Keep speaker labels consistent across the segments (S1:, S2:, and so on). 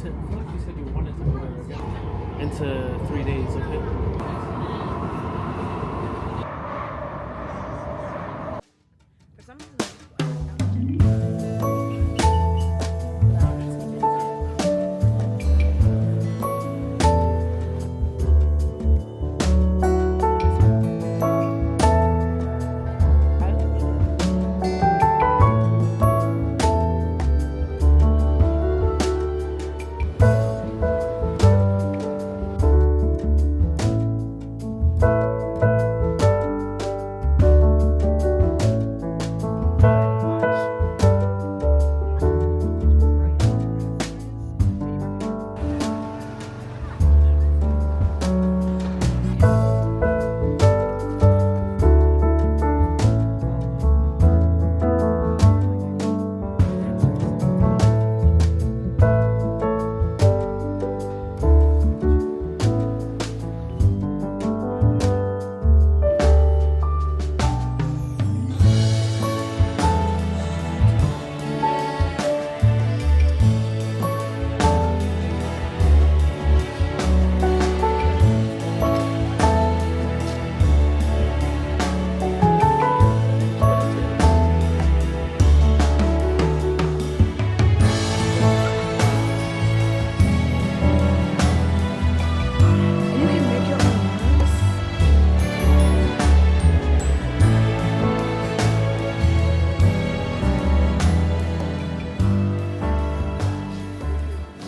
S1: feel like you said you wanted to go there again. Into 3 days, okay?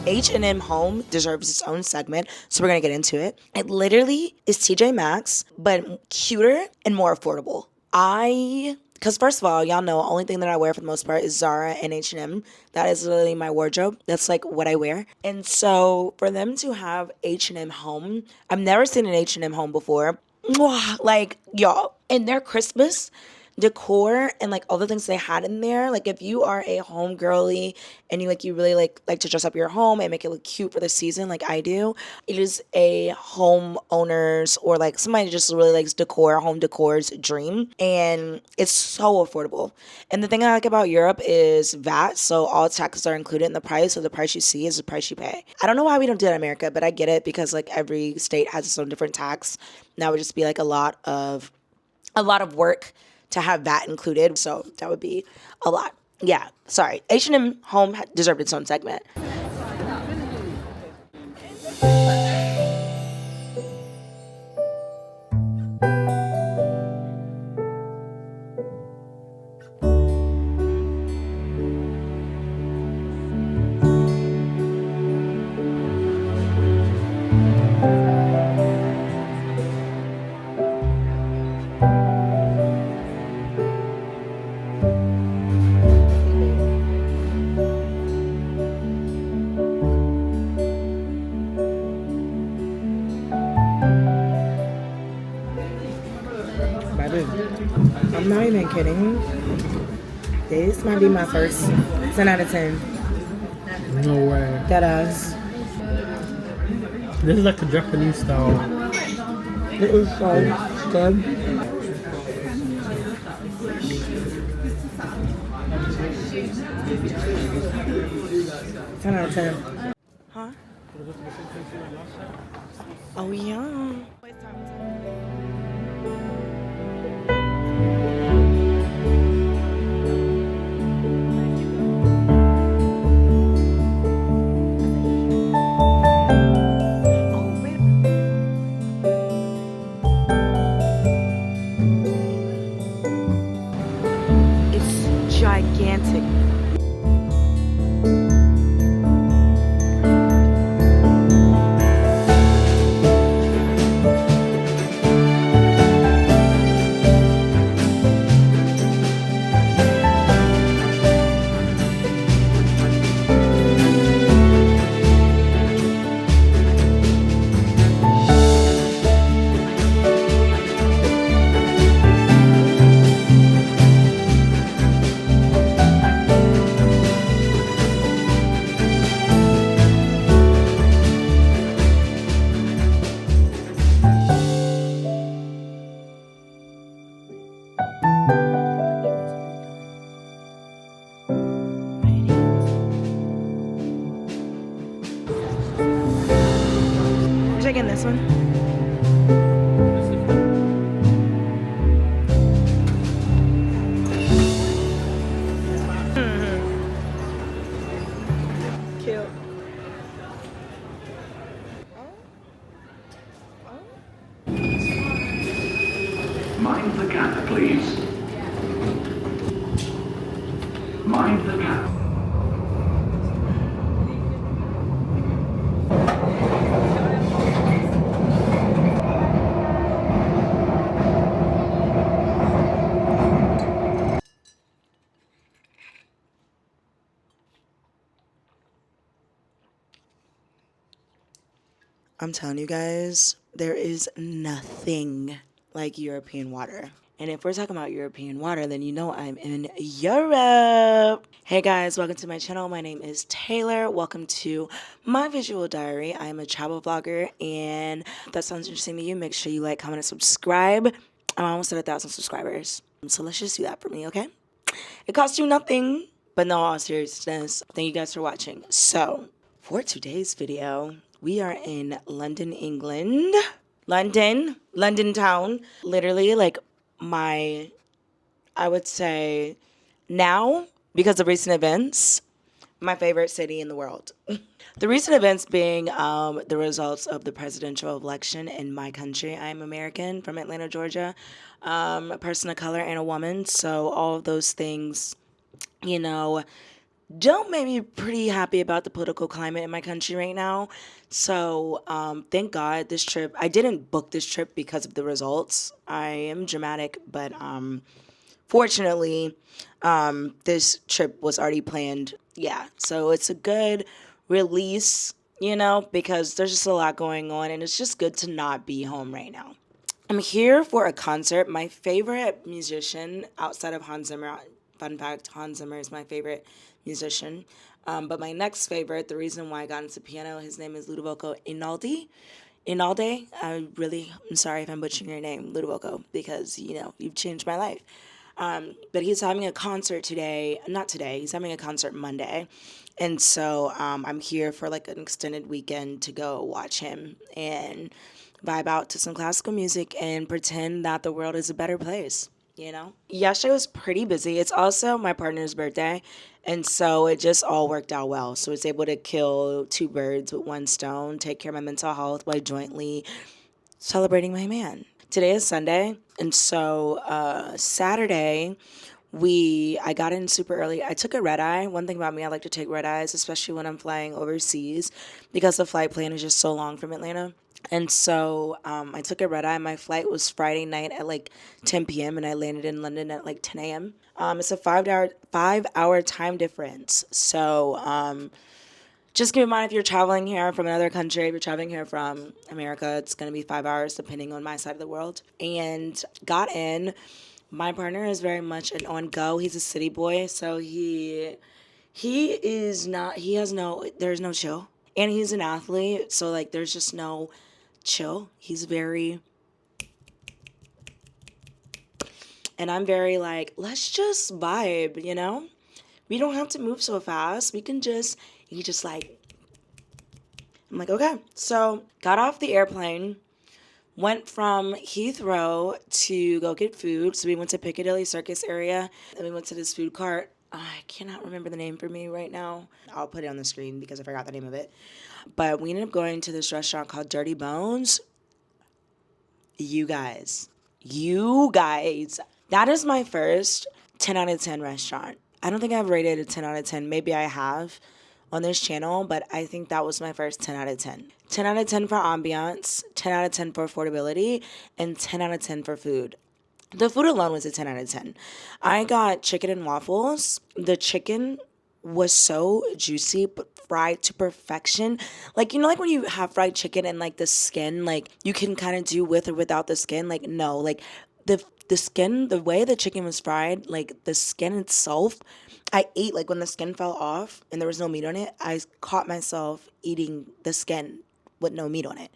S2: H&M Home deserves its own segment, so we're going to get into it. It literally is TJ Maxx, but cuter and more affordable. Because first of all, y'all know, only thing that I wear for the most part is Zara and H&M. That is literally my wardrobe. That's like what I wear. And so for them to have H&M Home, I've never seen an H&M Home before. Like, y'all, and their Christmas decor and like all the things they had in there, like if you are a home girly and you really like to dress up your home and make it look cute for the season like I do, it is a home owner's or like somebody just really likes decor, home decor's dream, and it's so affordable. And the thing I like about Europe is VAT, so all taxes are included in the price, so the price you see is the price you pay. I don't know why we don't do that in America, but I get it because like every state has its own different tax. That would just be like a lot of work to have VAT included, so that would be a lot. Yeah, sorry. H&M Home deserved its own segment. I'm not even kidding. This might be my first 10 out of 10.
S1: No way.
S2: That ass.
S1: This is like a Japanese style.
S2: It is so good. Ten out of 10. Huh? Oh yeah. Gigantic. getting this one? Cute.
S3: Mind the gap, please. Mind the gap.
S2: I'm telling you guys, there is nothing like European water. And if we're talking about European water, then you know I'm in Europe. Hey guys, welcome to my channel. My name is Taylor. Welcome to my visual diary. I am a travel vlogger, and if that sounds interesting to you, make sure you like, comment, and subscribe. I'm almost at 1,000 subscribers. So let's just do that for me, okay? It costs you nothing, but no, all seriousness, thank you guys for watching. So, for today's video, we are in London, England. London town. Literally, like, I would say now, because of recent events, my favorite city in the world. The recent events being the results of the presidential election in my country. I'm American, from Atlanta, Georgia, a person of color and a woman. So all of those things, you know, don't make me pretty happy about the political climate in my country right now. So thank God this trip, I didn't book this trip because of the results. I am dramatic, but fortunately, this trip was already planned. Yeah, so it's a good release, you know, because there's just a lot going on, and it's just good to not be home right now. I'm here for a concert. My favorite musician outside of Hans Zimmer, fun fact, Hans Zimmer is my favorite musician. But my next favorite, the reason why I got into piano, his name is Ludovico Einaudi. I'm sorry if I'm butchering your name, Ludovico, because, you know, you've changed my life. But he's having a concert today, not today, he's having a concert Monday. And so I'm here for like an extended weekend to go watch him and vibe out to some classical music and pretend that the world is a better place, you know? Yesterday was pretty busy. It's also my partner's birthday, and so it just all worked out well. So I was able to kill two birds with one stone, take care of my mental health while jointly celebrating my man. Today is Sunday, and so Saturday, I got in super early. I took a red eye. One thing about me, I like to take red eyes, especially when I'm flying overseas, because the flight plan is just so long from Atlanta. And so I took a red eye. My flight was Friday night at like 10 p.m. and I landed in London at like 10 a.m. It's a 5 hour time difference. So just keep in mind, if you're traveling here from another country, if you're traveling here from America, it's going to be 5 hours depending on my side of the world. And got in. My partner is very much an on-go. He's a city boy, so there's no chill. And he's an athlete, so like there's just no chill. And I'm very like, let's just vibe, you know? We don't have to move so fast. He just like, I'm like, okay. So got off the airplane, went from Heathrow to go get food. So we went to Piccadilly Circus area, and we went to this food cart. I cannot remember the name for me right now. I'll put it on the screen because I forgot the name of it. But we ended up going to this restaurant called Dirty Bones. You guys, that is my first 10 out of 10 restaurant. I don't think I've rated a 10 out of 10. Maybe I have on this channel, but I think that was my first 10 out of 10. 10 out of 10 for ambiance, 10 out of 10 for affordability, and 10 out of 10 for food. The food alone was a 10 out of 10. I got chicken and waffles. The chicken was so juicy, but fried to perfection. Like, you know, like when you have fried chicken and like the skin, like you can kind of do with or without the skin. Like, no, like the skin, the way the chicken was fried, like the skin itself, I ate, like when the skin fell off and there was no meat on it, I caught myself eating the skin with no meat on it.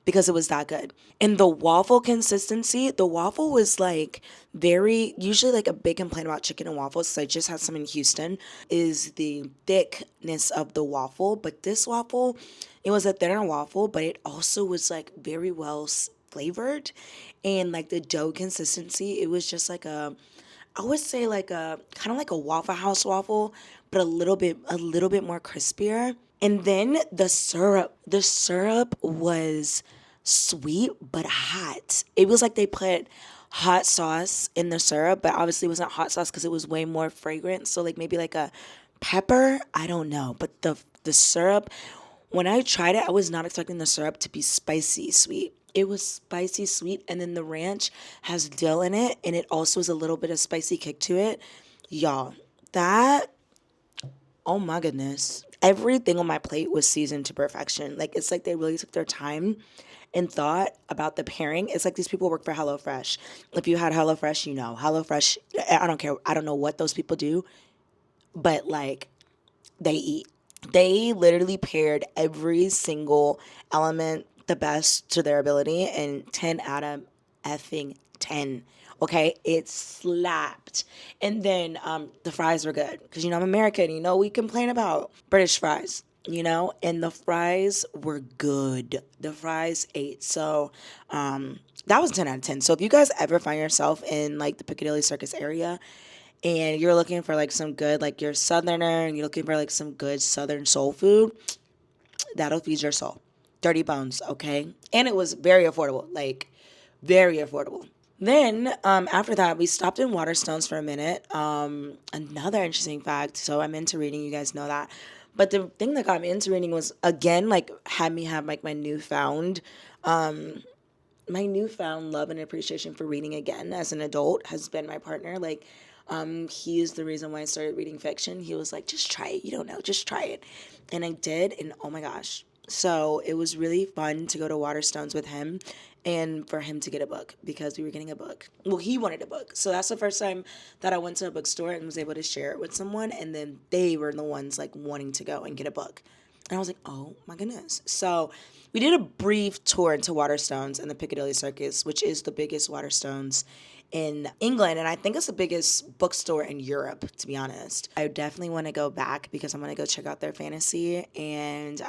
S2: because it was that good. And the waffle consistency, the waffle was like very, usually like a big complaint about chicken and waffles, so I just had some in Houston, is the thickness of the waffle. But this waffle, it was a thinner waffle, but it also was like very well flavored. And like the dough consistency, it was just like I would say like a kind of like a Waffle House waffle, but a little bit more crispier. And then the syrup was sweet but hot. It was like they put hot sauce in the syrup, but obviously it wasn't hot sauce because it was way more fragrant. So like maybe like a pepper, I don't know. But the syrup, when I tried it, I was not expecting the syrup to be spicy sweet. It was spicy sweet, and then the ranch has dill in it, and it also has a little bit of spicy kick to it. Y'all, that, oh my goodness. Everything on my plate was seasoned to perfection. Like, it's like they really took their time and thought about the pairing. It's like these people work for HelloFresh. If you had HelloFresh, you know. HelloFresh, I don't care. I don't know what those people do, but like, they eat. They literally paired every single element the best to their ability, and 10 out of effing 10. Okay, it slapped. And then the fries were good because I'm American. We complain about British fries. And the fries were good. The fries ate. So that was 10 out of 10. So if you guys ever find yourself in like the Piccadilly Circus area and you're looking for like some good, like you're Southerner and you're looking for like some good Southern soul food, that'll feed your soul. Dirty Bones, okay? And it was very affordable, like very affordable. Then after that, we stopped in Waterstones for a minute. Another interesting fact. So I'm into reading, you guys know that. But the thing that got me into reading was, again, like had me have like my newfound love and appreciation for reading again as an adult has been my partner. Like, he is the reason why I started reading fiction. He was like, just try it. You don't know, just try it. And I did, and oh my gosh. So it was really fun to go to Waterstones with him and for him to get a book because we were getting a book. Well, he wanted a book. So that's the first time that I went to a bookstore and was able to share it with someone. And then they were the ones like wanting to go and get a book. And I was like, oh my goodness. So we did a brief tour into Waterstones and the Piccadilly Circus, which is the biggest Waterstones in England, and I think it's the biggest bookstore in Europe, to be honest. I definitely want to go back because I'm going to go check out their fantasy and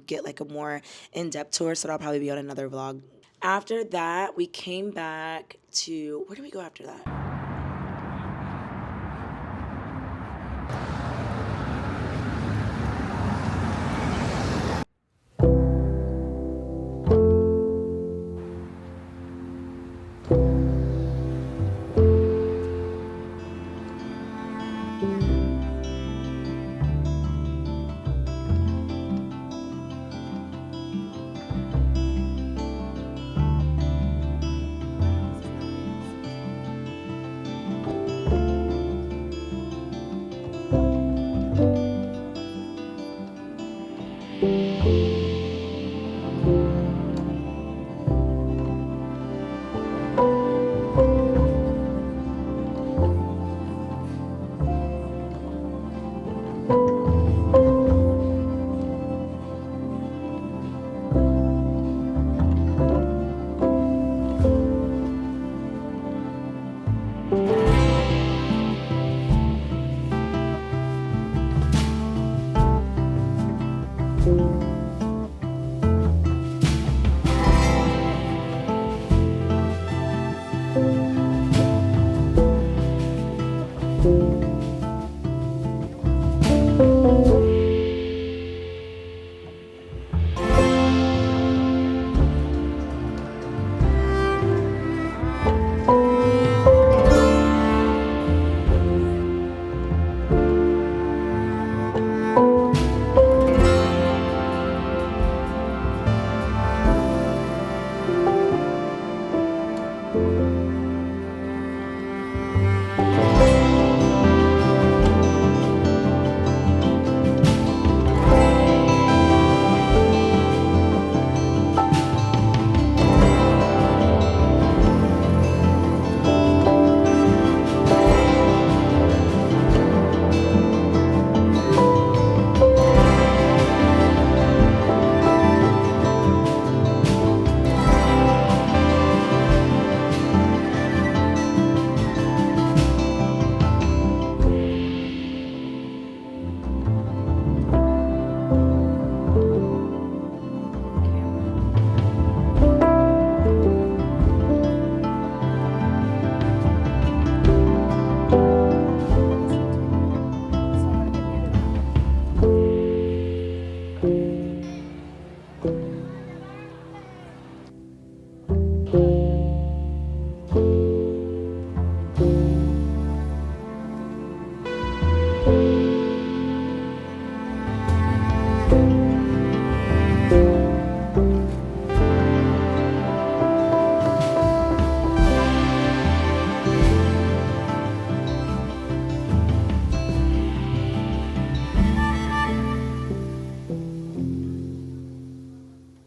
S2: get like a more in-depth tour, so that'll probably be on another vlog. After that, we came back to, where did we go after that?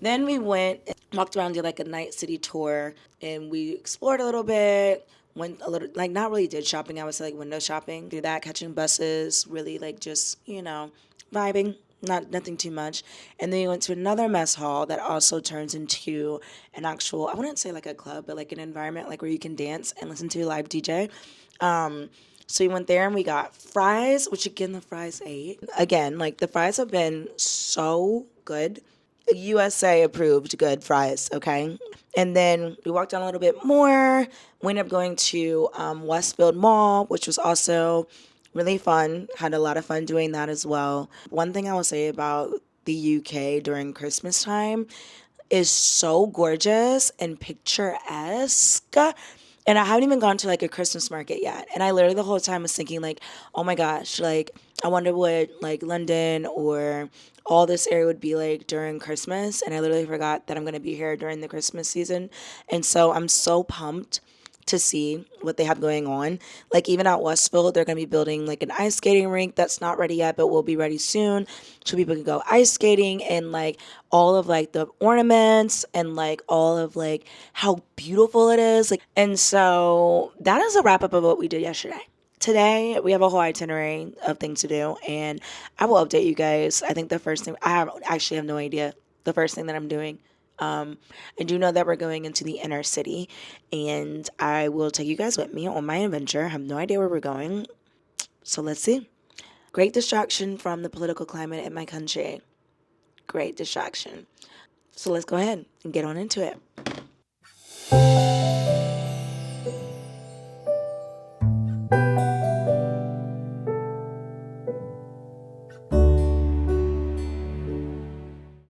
S2: Then we walked around, did like a night city tour, and we explored a little bit. Went a little, like, not really did shopping. I would say like window shopping. Do that, catching buses, really like just, vibing. Nothing too much. And then we went to another mess hall that also turns into an actual, I wouldn't say like a club, but like an environment like where you can dance and listen to a live DJ. So we went there and we got fries, which again, the fries ate. Again, like the fries have been so good. USA approved good fries, okay? And then we walked down a little bit more. We ended up going to Westfield Mall, which was also really fun. Had a lot of fun doing that as well. One thing I will say about the UK during Christmas time is so gorgeous and picturesque. And I haven't even gone to like a Christmas market yet. And I literally the whole time was thinking like, oh my gosh, like I wonder what like London or all this area would be like during Christmas. And I literally forgot that I'm gonna be here during the Christmas season. And so I'm so pumped to see what they have going on. Like even at Westfield, they're gonna be building like an ice skating rink that's not ready yet, but will be ready soon. So people can go ice skating and like all of like the ornaments and like all of like how beautiful it is. Like, and so that is a wrap up of what we did yesterday. Today we have a whole itinerary of things to do, and I will update you guys. I think the first thing actually have no idea the first thing that I'm doing. I do know that we're going into the inner city, and I will take you guys with me on my adventure. I have no idea where we're going, so let's see. Great distraction from the political climate in my country. Great distraction. So let's go ahead and get on into it.